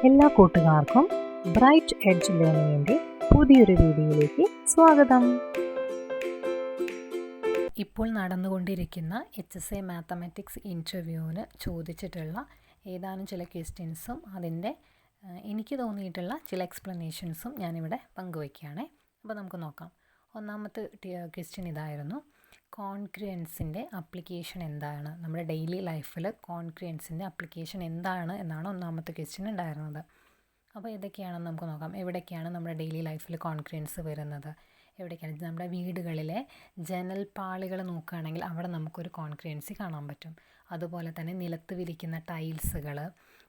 എല്ലാ കൂട്ടുകാർക്കും bright edge ലേണിംഗിൻ്റെ പുതിയൊരു വീഡിയോയിലേക്ക് സ്വാഗതം. ഇപ്പോൾ നടന്നുകൊണ്ടിരിക്കുന്ന HSA മാത്തമാറ്റിക്സ് ഇൻ്റർവ്യൂവിന് ചോദിച്ചിട്ടുള്ള ഏതാനും ചില ക്വസ്റ്റ്യൻസും അതിൻ്റെ എനിക്ക് തോന്നിയിട്ടുള്ള ചില എക്സ്പ്ലനേഷൻസും ഞാനിവിടെ പങ്കുവയ്ക്കുകയാണ്. അപ്പോൾ നമുക്ക് നോക്കാം. ഒന്നാമത്തെ ക്വസ്റ്റ്യൻ ഇതായിരുന്നു: കോൺക്രിയൻസിൻ്റെ അപ്ലിക്കേഷൻ എന്താണ്? നമ്മുടെ ഡെയിലി ലൈഫിൽ കോൺക്രിയൻസിൻ്റെ അപ്ലിക്കേഷൻ എന്താണ് എന്നാണ് ഒന്നാമത്തെ ക്വസ്റ്റ്യൻ ഉണ്ടായിരുന്നത്. അപ്പോൾ ഏതൊക്കെയാണെന്ന് നമുക്ക് നോക്കാം. എവിടേക്കാണ് നമ്മുടെ ഡെയിലി ലൈഫിൽ കോൺക്രിയൻസ് വരുന്നത്? എവിടേക്കാണ്? നമ്മുടെ വീടുകളിലെ ജനൽപ്പാളികൾ നോക്കുകയാണെങ്കിൽ അവിടെ നമുക്കൊരു കോൺക്രിയൻസി കാണാൻ പറ്റും. അതുപോലെ തന്നെ നിലത്ത് വിരിക്കുന്ന ടൈൽസുകൾ,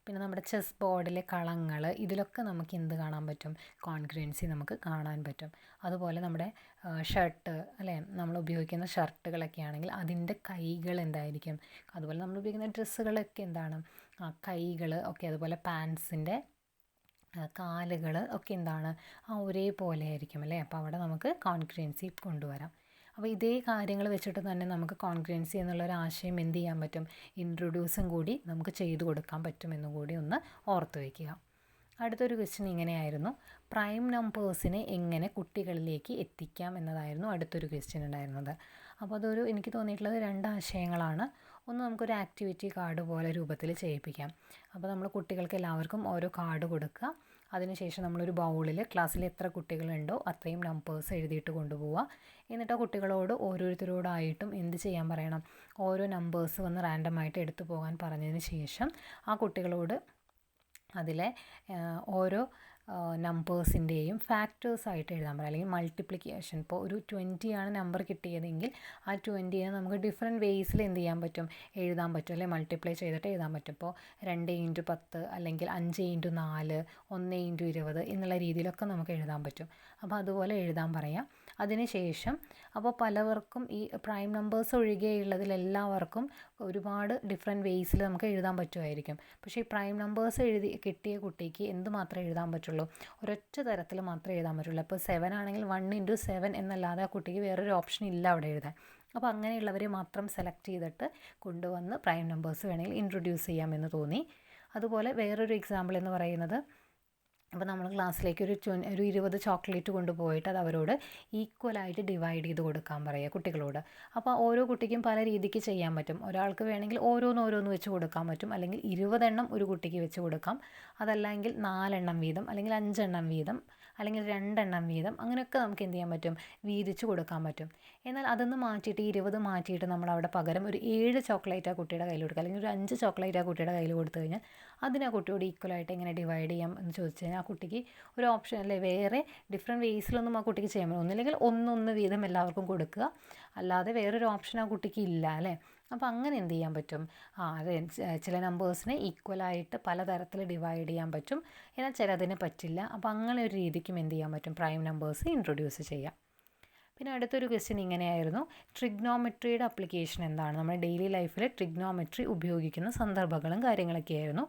പിന്നെ നമ്മുടെ ചെസ് ബോർഡിലെ കളങ്ങൾ, ഇതിലൊക്കെ നമുക്ക് എന്ത് കാണാൻ പറ്റും? കോൺക്രിയൻസി നമുക്ക് കാണാൻ പറ്റും. അതുപോലെ നമ്മുടെ ഷർട്ട് അല്ലേ, നമ്മൾ ഉപയോഗിക്കുന്ന ഷർട്ടുകളൊക്കെ ആണെങ്കിൽ അതിൻ്റെ കൈകൾ എന്തായിരിക്കും? അതുപോലെ നമ്മൾ ഉപയോഗിക്കുന്ന ഡ്രസ്സുകളൊക്കെ എന്താണ്? കൈകൾ ഒക്കെ. അതുപോലെ പാൻസിൻ്റെ കാലുകൾ ഒക്കെ എന്താണ്? ഒരേപോലെ ആയിരിക്കും അല്ലേ. അപ്പോൾ അവിടെ നമുക്ക് കോൺക്രിയൻസി കൊണ്ടുവരാം. അപ്പോൾ ഇതേ കാര്യങ്ങൾ വെച്ചിട്ട് തന്നെ നമുക്ക് കോൺക്രിയൻസി എന്നുള്ളൊരു ആശയം എന്ത് ചെയ്യാൻ പറ്റും? ഇൻട്രൊഡ്യൂസും കൂടി നമുക്ക് ചെയ്തു കൊടുക്കാൻ പറ്റുമെന്നും കൂടി ഒന്ന് ഓർത്ത് വയ്ക്കുക. അടുത്തൊരു ക്വസ്റ്റ്യൻ ഇങ്ങനെയായിരുന്നു: പ്രൈം നമ്പേഴ്സിനെ എങ്ങനെ കുട്ടികളിലേക്ക് എത്തിക്കാം എന്നതായിരുന്നു അടുത്തൊരു ക്വസ്റ്റ്യൻ ഉണ്ടായിരുന്നത്. അപ്പോൾ അതൊരു എനിക്ക് തോന്നിയിട്ടുള്ളത് രണ്ട് ആശയങ്ങളാണ്. ഒന്ന്, നമുക്കൊരു ആക്ടിവിറ്റി കാർഡ് പോലെ രൂപത്തിൽ ചെയ്യിപ്പിക്കാം. അപ്പോൾ നമ്മൾ കുട്ടികൾക്ക് എല്ലാവർക്കും ഓരോ കാർഡ് കൊടുക്കുക. അതിനുശേഷം നമ്മളൊരു ബൗളിൽ ക്ലാസ്സിൽ എത്ര കുട്ടികളുണ്ടോ അത്രയും നമ്പേഴ്സ് എഴുതിയിട്ട് കൊണ്ടുപോവുക. എന്നിട്ട് ആ കുട്ടികളോട് ഓരോരുത്തരോടായിട്ടും എന്ത് ചെയ്യാൻ പറയണം? ഓരോ നമ്പേഴ്സ് വന്ന് റാൻഡമായിട്ട് എടുത്തു പോകാൻ പറഞ്ഞതിന് ശേഷം ആ കുട്ടികളോട് അതിലെ ഓരോ നമ്പേഴ്സിൻ്റെയും ഫാക്ടേഴ്സായിട്ട് എഴുതാൻ പറയാം, അല്ലെങ്കിൽ മൾട്ടിപ്ലിക്കേഷൻ. ഇപ്പോൾ ഒരു 20 ആണ് നമ്പർ കിട്ടിയതെങ്കിൽ ആ 20നെ നമുക്ക് ഡിഫറെൻറ്റ് വേയ്സിൽ എന്ത് ചെയ്യാൻ പറ്റും? എഴുതാൻ പറ്റും അല്ലെ, മൾട്ടിപ്ലൈ ചെയ്തിട്ട് എഴുതാൻ പറ്റും. ഇപ്പോൾ 2x10 അല്ലെങ്കിൽ 5x4, 1x20 എന്നുള്ള രീതിയിലൊക്കെ നമുക്ക് എഴുതാൻ പറ്റും. അപ്പോൾ അതുപോലെ എഴുതാൻ പറയാം. അതിനുശേഷം അപ്പോൾ പലവർക്കും ഈ പ്രൈം നമ്പേഴ്സ് ഒഴികെയുള്ളതിലെല്ലാവർക്കും ഒരുപാട് ഡിഫറെൻറ്റ് വേയ്സിൽ നമുക്ക് എഴുതാൻ പറ്റുമായിരിക്കും. പക്ഷേ ഈ പ്രൈം നമ്പേഴ്സ് കിട്ടിയ കുട്ടിക്ക് എന്ത് മാത്രമേ എഴുതാൻ പറ്റുള്ളൂ? ഒരൊറ്റ തരത്തിൽ മാത്രമേ എഴുതാൻ പറ്റുള്ളൂ. അപ്പോൾ 7 ആണെങ്കിൽ 1x7 എന്നല്ലാതെ ആ കുട്ടിക്ക് വേറൊരു ഓപ്ഷൻ ഇല്ല അവിടെ എഴുതാൻ. അപ്പോൾ അങ്ങനെയുള്ളവരെ മാത്രം സെലക്ട് ചെയ്തിട്ട് കൊണ്ടുവന്ന് പ്രൈം നമ്പേഴ്സ് വേണമെങ്കിൽ ഇൻട്രൊഡ്യൂസ് ചെയ്യാമെന്ന് തോന്നി. അതുപോലെ വേറൊരു എക്സാമ്പിൾ എന്ന് പറയുന്നത്, അപ്പോൾ നമ്മൾ ക്ലാസ്സിലേക്ക് ഒരു 20 ചോക്ലേറ്റ് കൊണ്ടുപോയിട്ട് അത് അവരോട് ഈക്വലായിട്ട് ഡിവൈഡ് ചെയ്ത് കൊടുക്കാൻ പറയുക കുട്ടികളോട്. അപ്പോൾ ഓരോ കുട്ടിക്കും പല രീതിക്ക് ചെയ്യാൻ പറ്റും. ഒരാൾക്ക് വേണമെങ്കിൽ ഓരോന്ന് വെച്ച് കൊടുക്കാൻ പറ്റും, അല്ലെങ്കിൽ 20 എണ്ണം ഒരു കുട്ടിക്ക് വെച്ച് കൊടുക്കാം. അതല്ലെങ്കിൽ 4 എണ്ണം വീതം, അല്ലെങ്കിൽ 5 എണ്ണം വീതം, അല്ലെങ്കിൽ 2 എണ്ണം വീതം, അങ്ങനെയൊക്കെ നമുക്ക് എന്ത് ചെയ്യാൻ പറ്റും? വീതിച്ച് കൊടുക്കാൻ പറ്റും. എന്നാൽ അതൊന്ന് മാറ്റിയിട്ട് 20 മാറ്റിയിട്ട് നമ്മൾ അവിടെ പകരം ഒരു 7 ചോക്ലേറ്റ് ആ കുട്ടിയുടെ കയ്യിൽ കൊടുക്കുക, അല്ലെങ്കിൽ ഒരു 5 ചോക്ലേറ്റ് ആ കുട്ടിയുടെ കയ്യിൽ കൊടുത്തു കഴിഞ്ഞാൽ അതിനെ ആ കുട്ടിയോട് ഈക്വലായിട്ട് എങ്ങനെ ഡിവൈഡ് ചെയ്യാം എന്ന് ചോദിച്ചു കഴിഞ്ഞാൽ ആ കുട്ടിക്ക് ഒരു ഓപ്ഷൻ അല്ലേ, വേറെ ഡിഫറെൻറ്റ് വേയ്സിലൊന്നും ആ കുട്ടിക്ക് ചെയ്യാൻ പറ്റും. ഒന്നില്ലെങ്കിൽ ഒന്ന് വീതം എല്ലാവർക്കും കൊടുക്കുക, അല്ലാതെ വേറൊരു ഓപ്ഷൻ ആ കുട്ടിക്ക് ഇല്ല അല്ലേ. അപ്പോൾ അങ്ങനെ എന്ത് ചെയ്യാൻ പറ്റും? അതെ, ചില നമ്പേഴ്സിനെ ഈക്വലായിട്ട് പലതരത്തിൽ ഡിവൈഡ് ചെയ്യാൻ പറ്റും, എന്നാൽ ചിലതിന് പറ്റില്ല. അപ്പോൾ അങ്ങനെ ഒരു രീതിക്കും എന്ത് ചെയ്യാൻ പറ്റും? പ്രൈം നമ്പേഴ്സ് ഇൻട്രൊഡ്യൂസ് ചെയ്യാം. പിന്നെ അടുത്തൊരു ക്വസ്റ്റ്യൻ ഇങ്ങനെയായിരുന്നു: ട്രിഗ്നോമെട്രിയുടെ അപ്ലിക്കേഷൻ എന്താണ്? നമ്മുടെ ഡെയിലി ലൈഫിൽ ട്രിഗ്നോമെട്രി ഉപയോഗിക്കുന്ന സന്ദർഭങ്ങളും കാര്യങ്ങളൊക്കെ ആയിരുന്നു.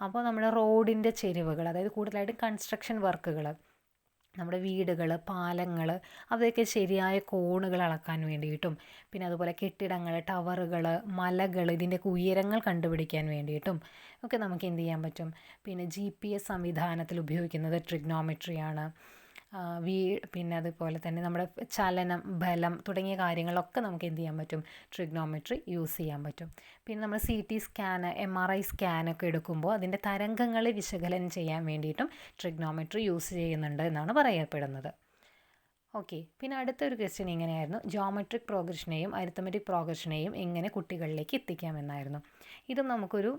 അപ്പോൾ നമ്മുടെ റോഡിൻ്റെ ചെരിവുകൾ, അതായത് കൂടുതലായിട്ട് കൺസ്ട്രക്ഷൻ വർക്കുകൾ, നമ്മുടെ വീടുകൾ, പാലങ്ങൾ, അതൊക്കെ ശരിയായ കോണുകൾ അളക്കാൻ വേണ്ടിയിട്ടും, പിന്നെ അതുപോലെ കെട്ടിടങ്ങൾ, ടവറുകൾ, മലകൾ, ഇതിൻ്റെയൊക്കെ ഉയരങ്ങൾ കണ്ടുപിടിക്കാൻ വേണ്ടിയിട്ടും ഒക്കെ നമുക്ക് എന്ത് ചെയ്യാൻ പറ്റും? പിന്നെ GPS സംവിധാനത്തിൽ ഉപയോഗിക്കുന്നത് ട്രിഗ്നോമെട്രിയാണ്. പിന്നെ അതുപോലെ തന്നെ നമ്മുടെ ചലനം, ബലം തുടങ്ങിയ കാര്യങ്ങളൊക്കെ നമുക്ക് എന്ത് ചെയ്യാൻ പറ്റും? ട്രിഗ്നോമെട്രി യൂസ് ചെയ്യാൻ പറ്റും. പിന്നെ നമ്മൾ CT സ്കാന്, MRI സ്കാനൊക്കെ എടുക്കുമ്പോൾ അതിൻ്റെ തരംഗങ്ങളെ വിശകലനം ചെയ്യാൻ വേണ്ടിയിട്ടും ട്രിഗ്നോമെട്രി യൂസ് ചെയ്യുന്നുണ്ട് എന്നാണ് പറയപ്പെടുന്നത്. ഓക്കെ, പിന്നെ അടുത്തൊരു ക്വസ്റ്റ്യൻ ഇങ്ങനെയായിരുന്നു: ജോമെട്രിക് പ്രോഗ്രഷനെയും അരിത്തമെറ്റിക് പ്രോഗ്രഷനെയും എങ്ങനെ കുട്ടികളിലേക്ക് എത്തിക്കാമെന്നായിരുന്നു. ഇതും നമുക്കൊരു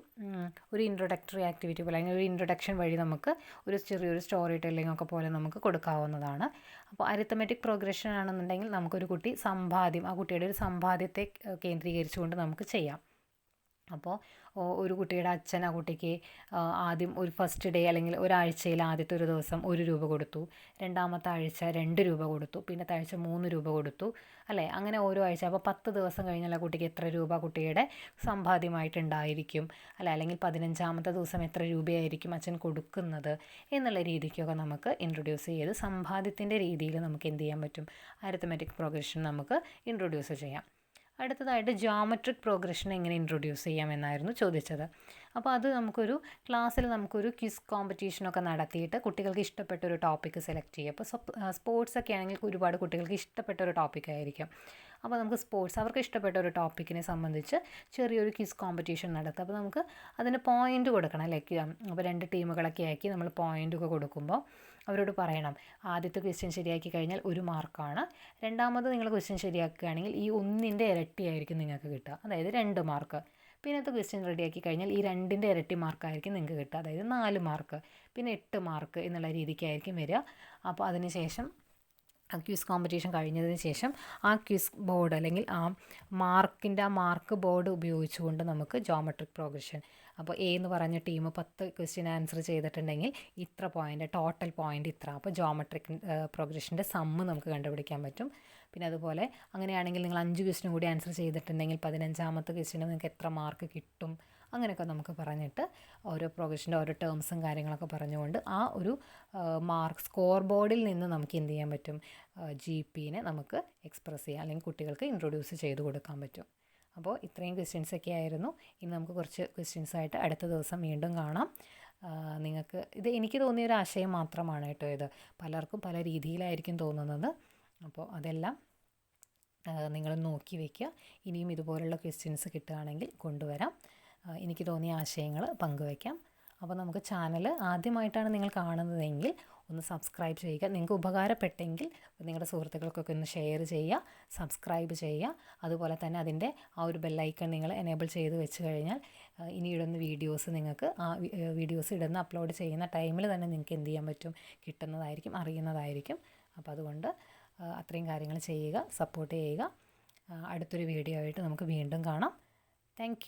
ഇൻട്രൊഡക്ടറി ആക്ടിവിറ്റി പോലെ, അല്ലെങ്കിൽ ഒരു ഇൻട്രൊഡക്ഷൻ വഴി നമുക്ക് ഒരു ചെറിയൊരു സ്റ്റോറി ടെല്ലിംഗ് ഒക്കെ പോലെ നമുക്ക് കൊടുക്കാവുന്നതാണ്. അപ്പോൾ അരിത്തമെറ്റിക് പ്രോഗ്രഷൻ ആണെന്നുണ്ടെങ്കിൽ നമുക്കൊരു കുട്ടി സമ്പാദ്യം, ആ കുട്ടിയുടെ ഒരു സമ്പാദ്യത്തെ കേന്ദ്രീകരിച്ചുകൊണ്ട് നമുക്ക് ചെയ്യാം. അപ്പോൾ ഒരു കുട്ടിയുടെ അച്ഛൻ ആ കുട്ടിക്ക് ആദ്യം ഒരു ഫസ്റ്റ് ഡേ അല്ലെങ്കിൽ ഒരാഴ്ചയിൽ ആദ്യത്തെ ഒരു ദിവസം 1 രൂപ കൊടുത്തു, രണ്ടാമത്തെ ആഴ്ച 2 രൂപ കൊടുത്തു, പിന്നത്തെ ആഴ്ച 3 രൂപ കൊടുത്തു അല്ലേ. അങ്ങനെ ഓരോ ആഴ്ച, അപ്പോൾ 10 ദിവസം കഴിഞ്ഞാൽ ആ കുട്ടിക്ക് എത്ര രൂപ കുട്ടിയുടെ സമ്പാദ്യമായിട്ടുണ്ടായിരിക്കും അല്ലേ, അല്ലെങ്കിൽ 15ാമത്തെ ദിവസം എത്ര രൂപയായിരിക്കും അച്ഛൻ കൊടുക്കുന്നത് എന്നുള്ള രീതിക്കൊക്കെ നമുക്ക് ഇൻട്രൊഡ്യൂസ് ചെയ്ത് സമ്പാദ്യത്തിൻ്റെ രീതിയിൽ നമുക്ക് എന്ത് ചെയ്യാൻ പറ്റും? അരിത്തമെറ്റിക് പ്രോഗ്രഷൻ നമുക്ക് ഇൻട്രൊഡ്യൂസ് ചെയ്യാം. അടുത്തതായിട്ട് ജോമെട്രിക് പ്രോഗ്രഷൻ എങ്ങനെ ഇൻട്രൊഡ്യൂസ് ചെയ്യാമെന്നായിരുന്നു ചോദിച്ചത്. അപ്പോൾ അത് നമുക്കൊരു ക്ലാസ്സിൽ നമുക്കൊരു ക്വിസ് കോമ്പറ്റീഷനൊക്കെ നടത്തിയിട്ട് കുട്ടികൾക്ക് ഇഷ്ടപ്പെട്ട ഒരു ടോപ്പിക്ക് സെലക്ട് ചെയ്യുക. അപ്പോൾ സ്പോർട്സൊക്കെ ആണെങ്കിൽ ഒരുപാട് കുട്ടികൾക്ക് ഇഷ്ടപ്പെട്ട ഒരു ടോപ്പിക്കായിരിക്കും. അപ്പോൾ നമുക്ക് അവർക്ക് ഇഷ്ടപ്പെട്ട ഒരു ടോപ്പിക്കിനെ സംബന്ധിച്ച് ചെറിയൊരു ക്വിസ് കോമ്പറ്റീഷൻ നടത്തുക. അപ്പോൾ നമുക്ക് അതിന് പോയിൻ്റ് കൊടുക്കണം, ലൈക്ക് അപ്പോൾ 2 ടീമുകളൊക്കെ ആക്കി നമ്മൾ പോയിൻ്റൊക്കെ കൊടുക്കുമ്പോൾ അവരോട് പറയണം, ആദ്യത്തെ ക്വസ്റ്റ്യൻ ശരിയാക്കി കഴിഞ്ഞാൽ 1 മാർക്കാണ്, രണ്ടാമത് നിങ്ങൾ ക്വസ്റ്റ്യൻ ശരിയാക്കുകയാണെങ്കിൽ ഈ 1ൻ്റെ ഇരട്ടിയായിരിക്കും നിങ്ങൾക്ക് കിട്ടുക, അതായത് 2 മാർക്ക്. പിന്നത്തെ ക്വസ്റ്റ്യൻ റെഡിയാക്കി കഴിഞ്ഞാൽ ഈ 2ൻ്റെ ഇരട്ടി മാർക്കായിരിക്കും നിങ്ങൾക്ക് കിട്ടുക, അതായത് 4 മാർക്ക്. പിന്നെ 8 മാർക്ക് എന്നുള്ള രീതിക്കായിരിക്കും വരിക. അപ്പോൾ അതിന് ശേഷം ആ ക്വിസ് കോമ്പറ്റീഷൻ കഴിഞ്ഞതിന് ശേഷം ആ ക്വിസ് ബോർഡ് അല്ലെങ്കിൽ ആ മാർക്ക് ബോർഡ് ഉപയോഗിച്ചുകൊണ്ട് നമുക്ക് ജോമെട്രിക് പ്രോഗ്രഷൻ, അപ്പോൾ എ എന്ന് പറഞ്ഞ ടീം 10 ക്വസ്റ്റ്യൻ ആൻസർ ചെയ്തിട്ടുണ്ടെങ്കിൽ ഇത്ര പോയിൻ്റ്, ടോട്ടൽ പോയിൻ്റ് ഇത്ര. അപ്പോൾ ജോമെട്രിക് പ്രോഗ്രഷൻ്റെ സമ്മ് നമുക്ക് കണ്ടുപിടിക്കാൻ പറ്റും. പിന്നെ അതുപോലെ അങ്ങനെയാണെങ്കിൽ നിങ്ങൾ 5 ക്വസ്റ്റ്യൻ കൂടി ആൻസർ ചെയ്തിട്ടുണ്ടെങ്കിൽ 15ാമത്തെ ക്വസ്റ്റ്യന് നിങ്ങൾക്ക് എത്ര മാർക്ക് കിട്ടും, അങ്ങനെയൊക്കെ നമുക്ക് പറഞ്ഞിട്ട് ഓരോ പ്രോഗ്രഷൻ്റെ ഓരോ ടേംസും കാര്യങ്ങളൊക്കെ പറഞ്ഞുകൊണ്ട് ആ ഒരു സ്കോർ ബോർഡിൽ നിന്ന് നമുക്ക് എന്ത് ചെയ്യാൻ പറ്റും, GPനെ നമുക്ക് എക്സ്പ്രസ് ചെയ്യാം, അല്ലെങ്കിൽ കുട്ടികൾക്ക് ഇൻട്രൊഡ്യൂസ് ചെയ്ത് കൊടുക്കാൻ പറ്റും. അപ്പോൾ ഇത്രയും ക്വസ്റ്റ്യൻസൊക്കെ ആയിരുന്നു. ഇനി നമുക്ക് കുറച്ച് ക്വസ്റ്റ്യൻസായിട്ട് അടുത്ത ദിവസം വീണ്ടും കാണാം. നിങ്ങൾക്ക് ഇത് എനിക്ക് തോന്നിയൊരു ആശയം മാത്രമാണ് കേട്ടോ, ഇത് പലർക്കും പല രീതിയിലായിരിക്കും തോന്നുന്നത്. അപ്പോൾ അതെല്ലാം നിങ്ങൾ നോക്കി വയ്ക്കുക. ഇനിയും ഇതുപോലുള്ള ക്വസ്റ്റ്യൻസ് കിട്ടുകയാണെങ്കിൽ കൊണ്ടുവരാം, എനിക്ക് തോന്നിയ ആശയങ്ങൾ പങ്കുവയ്ക്കാം. അപ്പോൾ നമുക്ക് ചാനൽ ആദ്യമായിട്ടാണ് നിങ്ങൾ കാണുന്നതെങ്കിൽ ഒന്ന് സബ്സ്ക്രൈബ് ചെയ്യുക. നിങ്ങൾക്ക് ഉപകാരപ്പെട്ടെങ്കിൽ നിങ്ങളുടെ സുഹൃത്തുക്കൾക്കൊക്കെ ഒന്ന് ഷെയർ ചെയ്യുക, സബ്സ്ക്രൈബ് ചെയ്യുക. അതുപോലെ തന്നെ അതിൻ്റെ ആ ഒരു ബെല്ലൈക്കൺ നിങ്ങൾ എനേബിൾ ചെയ്ത് വെച്ച് കഴിഞ്ഞാൽ ഇനി ഇടുന്ന വീഡിയോസ് നിങ്ങൾക്ക് ആ വീഡിയോസ് അപ്ലോഡ് ചെയ്യുന്ന ടൈമിൽ തന്നെ നിങ്ങൾക്ക് എന്ത് ചെയ്യാൻ പറ്റും, കിട്ടുന്നതായിരിക്കും, അറിയുന്നതായിരിക്കും. അപ്പോൾ അതുകൊണ്ട് അത്രയും കാര്യങ്ങൾ ചെയ്യുക, സപ്പോർട്ട് ചെയ്യുക. അടുത്തൊരു വീഡിയോ ആയിട്ട് നമുക്ക് വീണ്ടും കാണാം. താങ്ക്